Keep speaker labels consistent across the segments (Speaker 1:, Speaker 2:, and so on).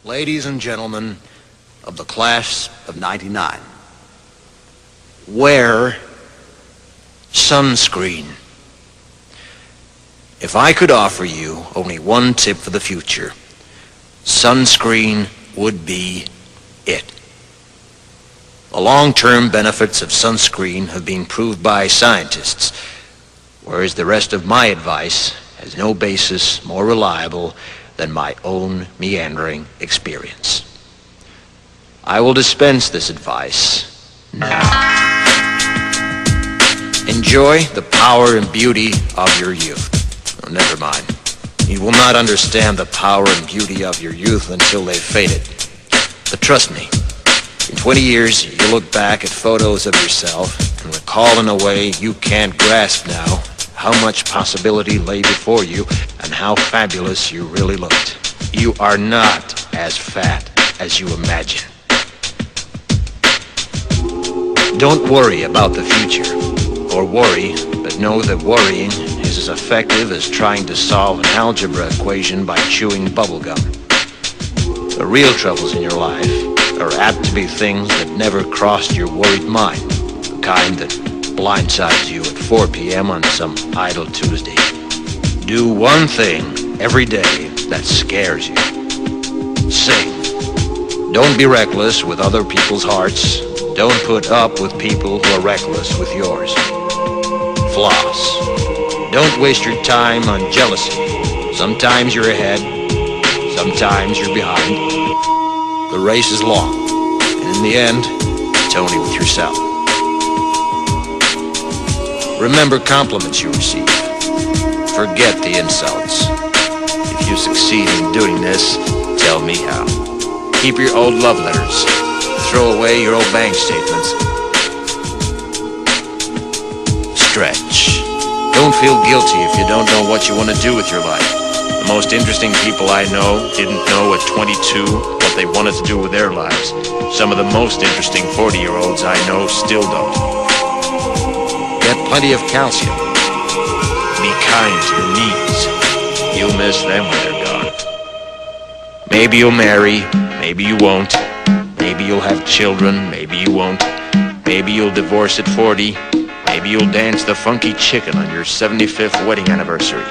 Speaker 1: Ladies and gentlemen of the class of '99, wear sunscreen. If I could offer you only one tip for the future, sunscreen would be it. The long-term benefits of sunscreen have been proved by scientists, whereas the rest of my advice has no basis more reliable than my own meandering experience. I will dispense this advice now. Enjoy the power and beauty of your youth. Oh, never mind. You will not understand the power and beauty of your youth until they've faded. But trust me, in 20 years, you'll look back at photos of yourself and recall in a way you can't grasp now how much possibility lay before you and how fabulous you really looked. You are not as fat as you imagine. Don't worry about the future, or worry, but know that worrying is as effective as trying to solve an algebra equation by chewing bubblegum. The real troubles in your life are apt to be things that never crossed your worried mind, the kind that blindsides you at 4 p.m. on some idle Tuesday. Do one thing every day that scares you. Sing. Don't be reckless with other people's hearts. Don't put up with people who are reckless with yours. Floss. Don't waste your time on jealousy. Sometimes you're ahead, sometimes you're behind. The race is long, and in the end, it's only with yourself. Remember compliments you receive. Forget the insults. If you succeed in doing this, tell me how. Keep your old love letters. Throw away your old bank statements. Stretch. Don't feel guilty if you don't know what you want to do with your life. The most interesting people I know didn't know at 22 what they wanted to do with their lives. Some of the most interesting 40-year-olds I know still don't. Get plenty of calcium. Be kind to your knees. You'll miss them when they're gone. Maybe you'll marry, maybe you won't. Maybe you'll have children, maybe you won't. Maybe you'll divorce at 40. Maybe you'll dance the funky chicken on your 75th wedding anniversary.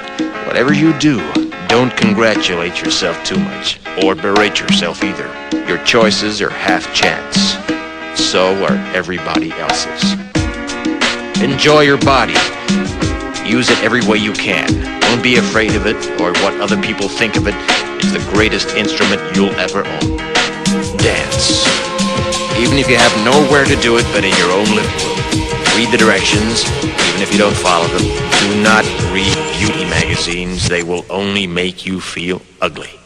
Speaker 1: Whatever you do, don't congratulate yourself too much, or berate yourself either. Your choices are half chance. So are everybody else's. Enjoy your body. Use it every way you can. Don't be afraid of it, or what other people think of it. It's the greatest instrument you'll ever own. Dance. Even if you have nowhere to do it but in your own living room. Read the directions, even if you don't follow them. Do not read beauty magazines. They will only make you feel ugly.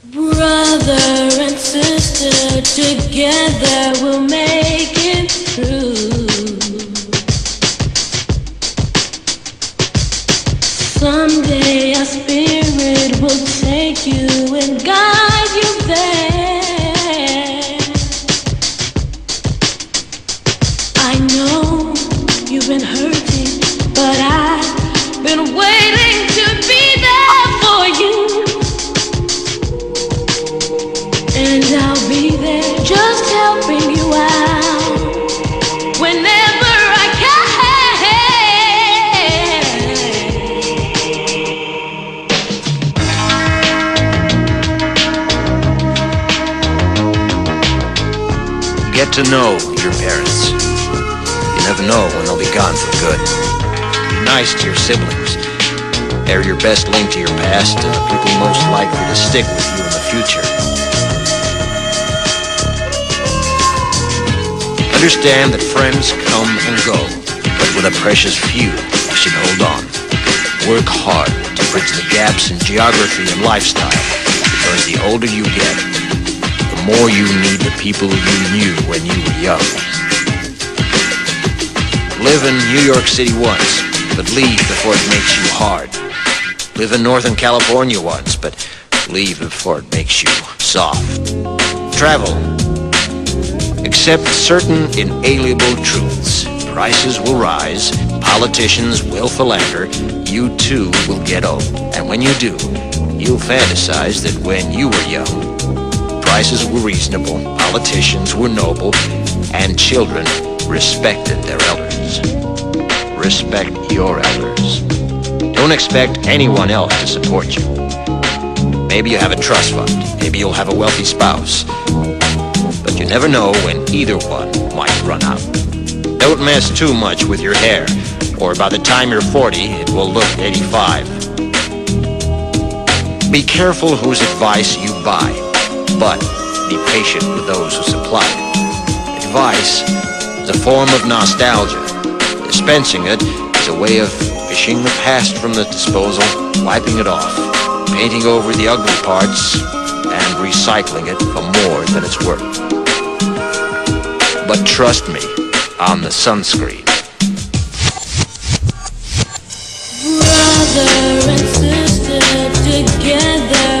Speaker 2: Brother and sister, together we'll make it through. Someday our spirit will take you and guide you there. I know you've been hurting, but I've been waiting to be there for you. And I'll be there just helping you out whenever I can.
Speaker 1: Get to know your parents. You never know when they'll be gone for good. Be nice to your siblings. They're your best link to your past and the people most likely to stick with you in the future. Understand that friends come and go, but with a precious few, you should hold on. Work hard to bridge the gaps in geography and lifestyle, because the older you get, the more you need the people you knew when you were young. Live in New York City once, but leave before it makes you hard. Live in Northern California once, but leave before it makes you soft. Travel. Accept certain inalienable truths. Prices will rise, politicians will philander, you too will get old. And when you do, you'll fantasize that when you were young, prices were reasonable, politicians were noble, and children respected their elders. Respect your elders. Don't expect anyone else to support you. Maybe you have a trust fund, maybe you'll have a wealthy spouse, but you never know when either one might run out. Don't mess too much with your hair, or by the time you're 40, it will look 85. Be careful whose advice you buy, but be patient with those who supply it. Advice is a form of nostalgia. Dispensing it is a way of fishing the past from the disposal, wiping it off, painting over the ugly parts, and recycling it for more than it's worth. But trust me on the sunscreen.
Speaker 2: Brother and sister together.